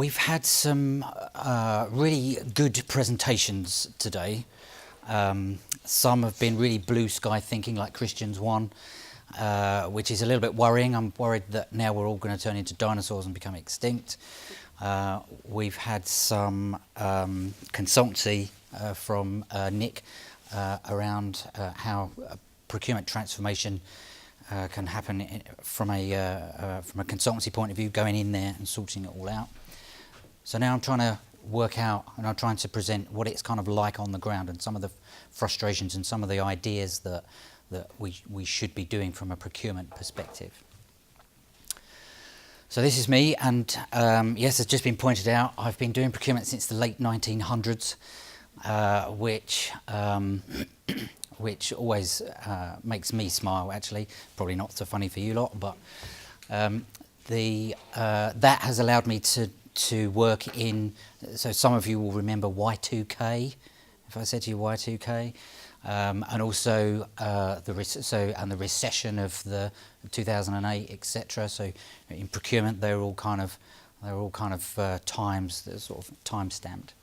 We've had some really good presentations today. Some have been really blue sky thinking, like Christian's one, which is a little bit worrying. I'm worried that now we're all going to turn into dinosaurs and become extinct. We've had some consultancy from Nick around how procurement transformation can happen from a consultancy point of view, going in there and sorting it all out. So now I'm trying to work out, and I'm trying to present what it's kind of like on the ground and some of the frustrations and some of the ideas that we should be doing from a procurement perspective. So this is me, and yes, as just been pointed out, I've been doing procurement since the late 1900s, which always makes me smile, actually. Probably not so funny for you lot, but that has allowed me to work in, so some of you will remember Y2K, if I said to you Y2K, and also the recession of the 2008, etc. So in procurement, they're all kind of times that are sort of time stamped.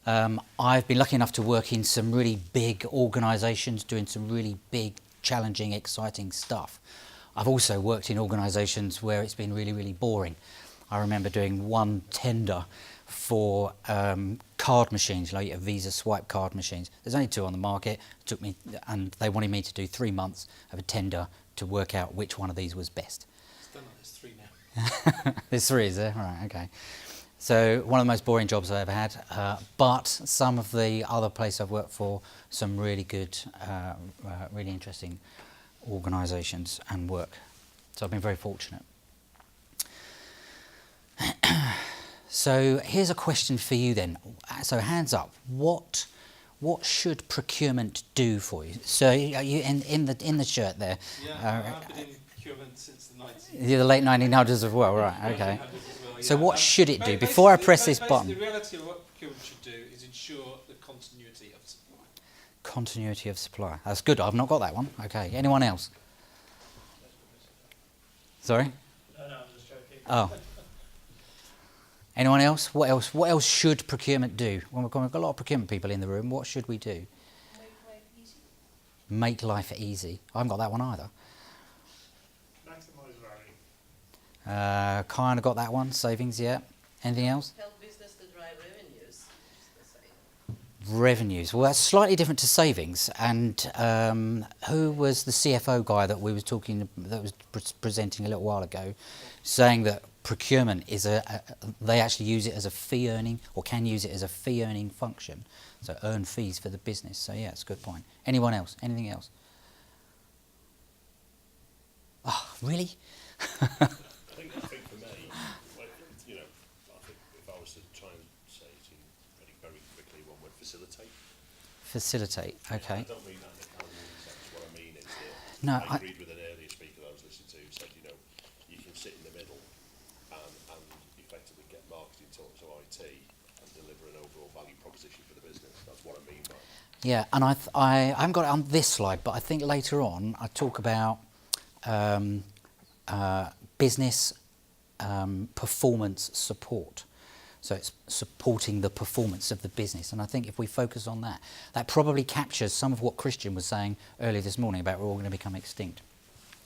I've been lucky enough to work in some really big organisations, doing some really big, challenging, exciting stuff. I've also worked in organisations where it's been really, really boring. I remember doing one tender for card machines, like Visa swipe card machines. There's only 2 on the market. It took me, and they wanted me to do 3 months of a tender to work out which one of these was best. Still not, there's 3 now. There's 3, is there? All right, okay. So one of the most boring jobs I ever had, but some of the other places I've worked for, some really good, really interesting organisations and work. So I've been very fortunate. So here's a question for you then. So hands up. What should procurement do for you? So you in the shirt there. Yeah, I've been in procurement since the 90s. You're the late 1900s as well, right? Okay. Well, So yeah. what should it do? Before I press this button. The reality of what procurement should do is ensure the continuity of supply. Continuity of supply. That's good. I've not got that one. Okay. Anyone else? Sorry? No, I'm just joking. Oh. Anyone else? What else? What else should procurement do? Well, we've got a lot of procurement people in the room. What should we do? Make life easy. Make life easy. I haven't got that one either. Maximise value. Kind of got that one. Savings, yeah. Anything else? Help business to drive revenues. Just the same. Revenues. Well, that's slightly different to savings. And who was the CFO guy that we was talking, that was presenting a little while ago, saying that procurement is they actually use it as a fee earning, or can use it as a fee earning function. So earn fees for the business. So yeah, it's a good point. Anyone else? Anything else? Oh, really? I think for me, like, you know, I think if I was to try and say it in very quickly, one word: facilitate. Facilitate. Okay. I don't mean that in a calendar sense. What I mean is that No, I agreed with an earlier speaker that I was listening to who said, you know, you can sit in the middle and effectively get marketing talk to IT and deliver an overall value proposition for the business. That's what I mean by. Yeah, and I haven't got it on this slide, but I think later on I talk about business performance support. So it's supporting the performance of the business. And I think if we focus on that, that probably captures some of what Christian was saying earlier this morning about we're all going to become extinct.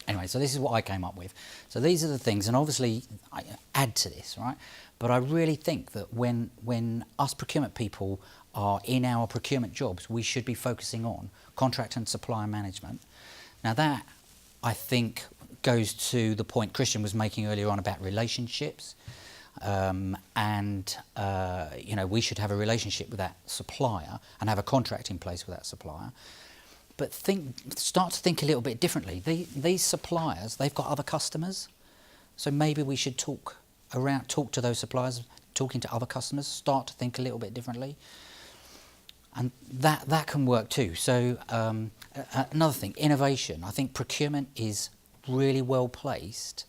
Anyway, so this is what I came up with. So these are the things, and obviously I add to this, right? But I really think that when us procurement people are in our procurement jobs, we should be focusing on contract and supplier management. Now that, I think, goes to the point Christian was making earlier on about relationships. You know, we should have a relationship with that supplier and have a contract in place with that supplier. But start to think a little bit differently. These suppliers, they've got other customers, so maybe we should talk to those suppliers, talking to other customers, start to think a little bit differently, and that can work too. So another thing, innovation. I think procurement is really well placed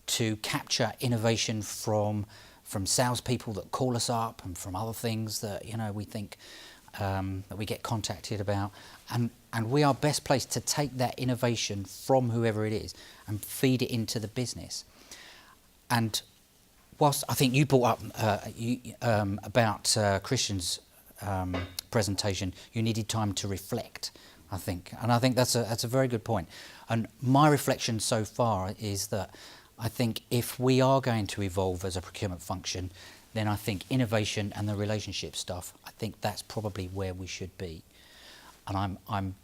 to capture innovation from salespeople that call us up and from other things that, you know, we think that we get contacted about, and we are best placed to take that innovation from whoever it is and feed it into the business. And whilst I think you brought up about Christian's presentation, you needed time to reflect, I think. And I think that's a very good point. And my reflection so far is that I think if we are going to evolve as a procurement function, then I think innovation and the relationship stuff, I think that's probably where we should be. And I'm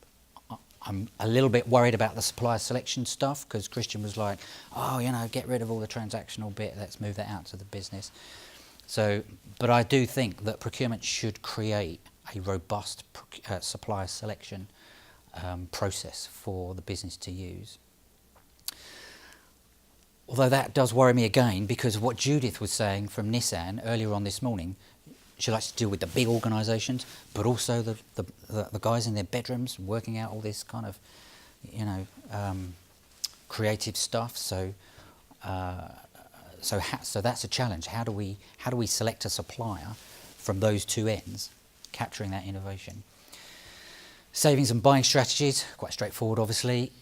a little bit worried about the supplier selection stuff, because Christian was like, oh, get rid of all the transactional bit, let's move that out to the business. So, but I do think that procurement should create a robust supplier selection process for the business to use. Although that does worry me again, because of what Judith was saying from Nissan earlier on this morning. She likes to deal with the big organisations, but also the guys in their bedrooms working out all this kind of, creative stuff. So that's a challenge. How do we select a supplier from those two ends, capturing that innovation? Savings and buying strategies, quite straightforward, obviously.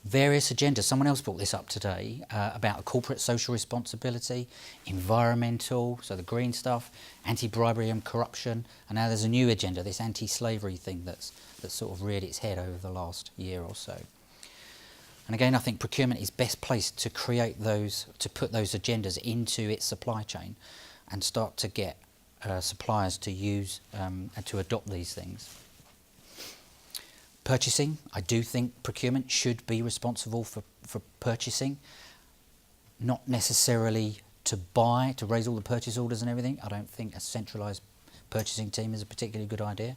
Various agendas. Someone else brought this up today about corporate social responsibility, environmental, so the green stuff, anti-bribery and corruption, and now there's a new agenda, this anti-slavery thing that's sort of reared its head over the last year or so. And again, I think procurement is best placed to create those, to put those agendas into its supply chain, and start to get suppliers to use and to adopt these things. Purchasing, I do think procurement should be responsible for purchasing, not necessarily to buy, to raise all the purchase orders and everything. I don't think a centralised purchasing team is a particularly good idea.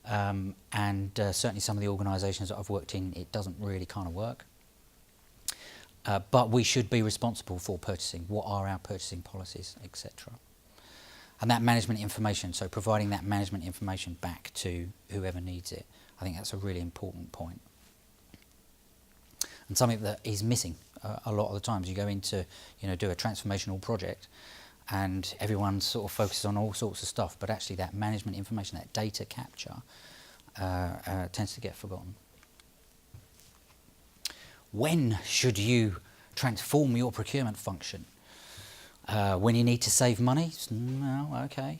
And certainly some of the organisations that I've worked in, it doesn't really kind of work. But we should be responsible for purchasing. What are our purchasing policies, etc. And that management information, so providing that management information back to whoever needs it. I think that's a really important point. And something that is missing a lot of the times. You go into, do a transformational project, and everyone sort of focuses on all sorts of stuff, but actually that management information, that data capture, tends to get forgotten. When should you transform your procurement function? When you need to save money? No, okay.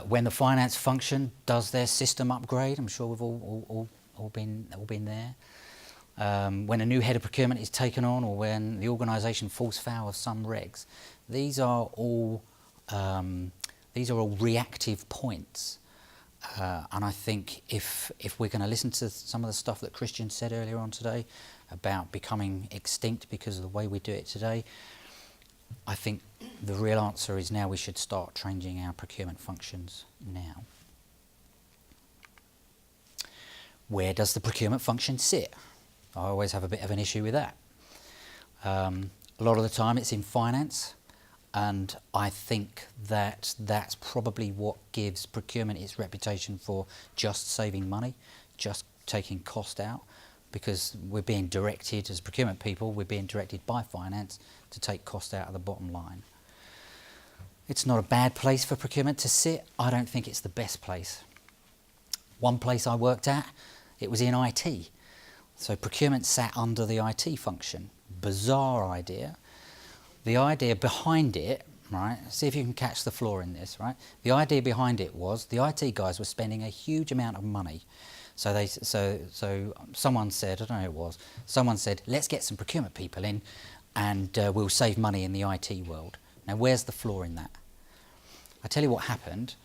When the finance function does their system upgrade, I'm sure we've all been there. When a new head of procurement is taken on, or when the organisation falls foul of some regs, these are all reactive points. And I think if we're going to listen to some of the stuff that Christian said earlier on today about becoming extinct because of the way we do it today, I think the real answer is now we should start changing our procurement functions now. Where does the procurement function sit? I always have a bit of an issue with that. A lot of the time it's in finance, and I think that that's probably what gives procurement its reputation for just saving money, just taking cost out, because we're being directed, as procurement people, we're being directed by finance to take cost out of the bottom line. It's not a bad place for procurement to sit. I don't think it's the best place. One place I worked at, it was in IT. So procurement sat under the IT function. Bizarre idea. The idea behind it, right, see if you can catch the flaw in this, right? The idea behind it was the IT guys were spending a huge amount of money. So someone said, I don't know who it was, someone said, let's get some procurement people in and we'll save money in the IT world. Now, where's the flaw in that? I tell you what happened.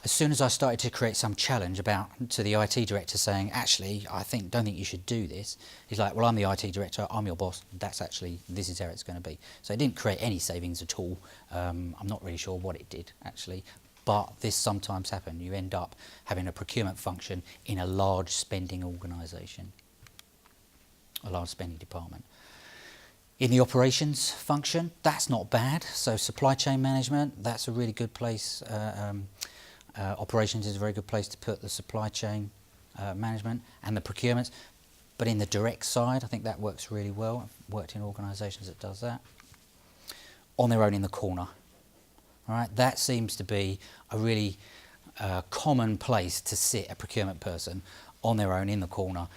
As soon as I started to create some challenge to the IT director saying, actually, don't think you should do this, he's like, well, I'm the IT director, I'm your boss, this is how it's going to be. So it didn't create any savings at all. I'm not really sure what it did, actually. But this sometimes happens. You end up having a procurement function in a large spending organisation, a large spending department. In the operations function, that's not bad. So supply chain management, that's a really good place. Operations is a very good place to put the supply chain management and the procurements. But in the direct side, I think that works really well. I've worked in organisations that does that. On their own in the corner. All right, that seems to be a really common place to sit a procurement person on their own in the corner,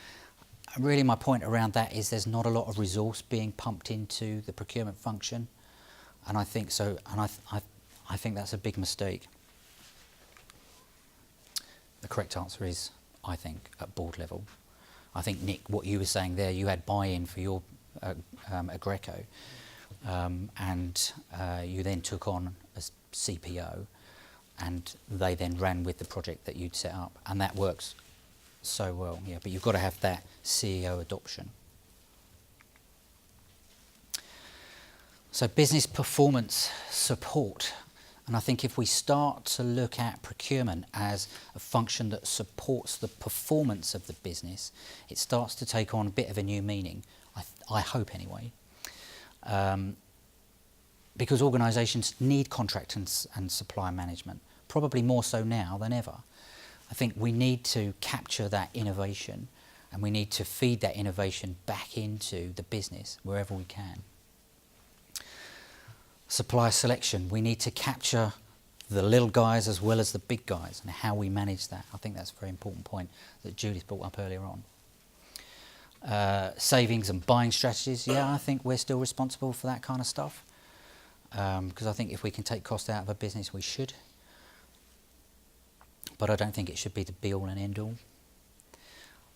really my point around that is there's not a lot of resource being pumped into the procurement function, and I think so, and I think that's a big mistake. The correct answer is, I think, at board level. I think, Nick, what you were saying there, you had buy-in for your Agreco, and you then took on a CPO, and they then ran with the project that you'd set up, and that works so well, yeah, but you've got to have that CEO adoption. So business performance support. And I think if we start to look at procurement as a function that supports the performance of the business, it starts to take on a bit of a new meaning, I hope anyway. Because organisations need contract and supply management, probably more so now than ever. I think we need to capture that innovation, and we need to feed that innovation back into the business wherever we can. Supplier selection, we need to capture the little guys as well as the big guys, and how we manage that. I think that's a very important point that Judith brought up earlier on. Savings and buying strategies, yeah, I think we're still responsible for that kind of stuff, because I think if we can take cost out of a business, we should. But I don't think it should be the be-all and end-all.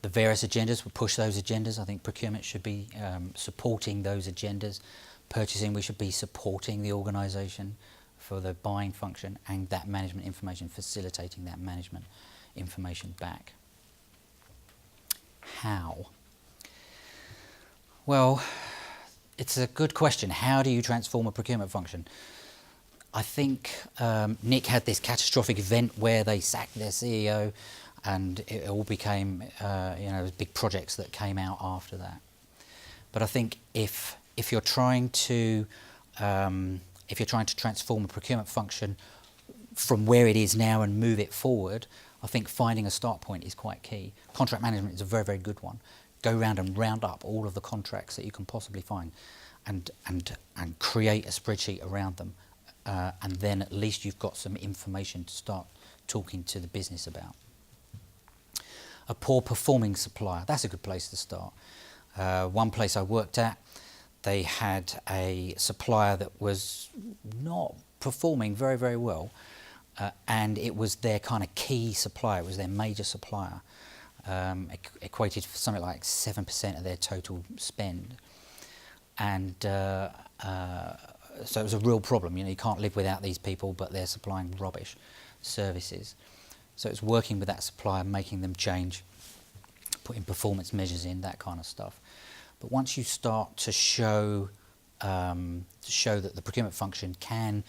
The various agendas, we'll push those agendas. I think procurement should be supporting those agendas. Purchasing, we should be supporting the organisation for the buying function, and that management information, facilitating that management information back. How? Well, it's a good question. How do you transform a procurement function? I think Nick had this catastrophic event where they sacked their CEO, and it all became, big projects that came out after that. But I think if you're trying to transform a procurement function from where it is now and move it forward, I think finding a start point is quite key. Contract management is a very, very good one. Go around and round up all of the contracts that you can possibly find, and create a spreadsheet around them. And then at least you've got some information to start talking to the business about. A poor performing supplier, that's a good place to start. One place I worked at, they had a supplier that was not performing very, very well, and it was their kind of key supplier, it was their major supplier. Equated for something like 7% of their total spend. And so it was a real problem. You can't live without these people, but they're supplying rubbish services. So it's working with that supplier, making them change, putting performance measures in, that kind of stuff. But once you start to show that the procurement function can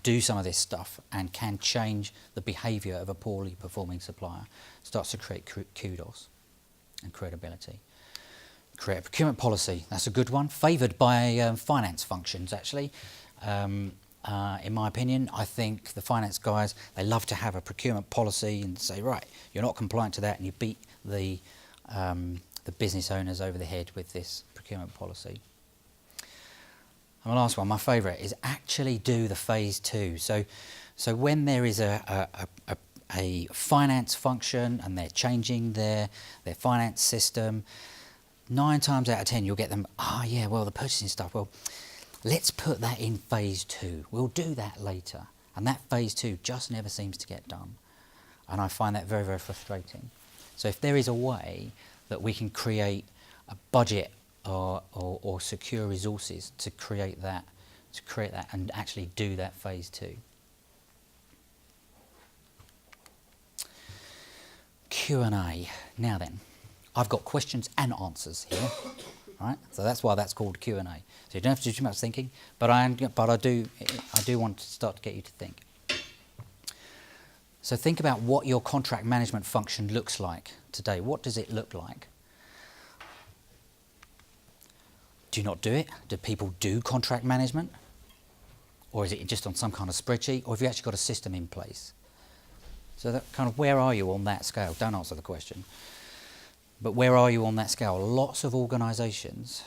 do some of this stuff and can change the behaviour of a poorly performing supplier, it starts to create kudos and credibility. Create a procurement policy, that's a good one, favoured by finance functions actually. In my opinion, I think the finance guys, they love to have a procurement policy and say, right, you're not compliant to that, and you beat the business owners over the head with this procurement policy. And the last one, my favourite, is actually do the phase 2. So when there is a finance function and they're changing their finance system, 9 times out of 10 you'll get them, the purchasing stuff, well, let's put that in phase 2. We'll do that later. And that phase 2 just never seems to get done. And I find that very, very frustrating. So if there is a way that we can create a budget or secure resources to create that and actually do that phase 2. Q&A. Now then, I've got questions and answers here, right? So that's why that's called Q&A. So you don't have to do too much thinking, but I do want to start to get you to think. So think about what your contract management function looks like today. What does it look like? Do you not do it? Do people do contract management? Or is it just on some kind of spreadsheet? Or have you actually got a system in place? So that kind of, where are you on that scale? Don't answer the question. But where are you on that scale? Lots of organisations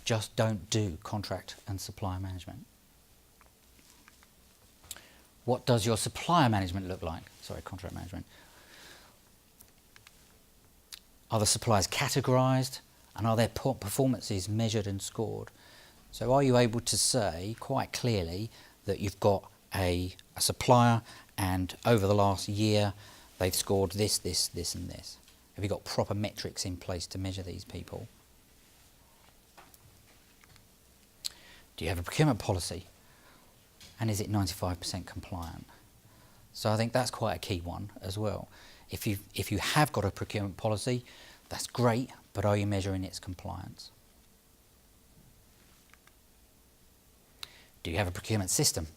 just don't do contract and supplier management. What does your supplier management look like? Sorry, contract management. Are the suppliers categorised? And are their performances measured and scored? So are you able to say quite clearly that you've got a supplier and over the last year they've scored this, this, this and this? Have you got proper metrics in place to measure these people? Do you have a procurement policy? And is it 95% compliant? So I think that's quite a key one as well. If you have got a procurement policy, that's great, but are you measuring its compliance? Do you have a procurement system?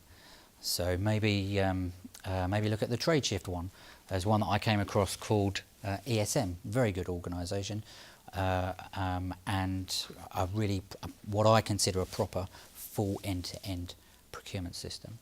So maybe look at the trade shift one. There's one that I came across called ESM, very good organisation, and what I consider a proper full end-to-end procurement system.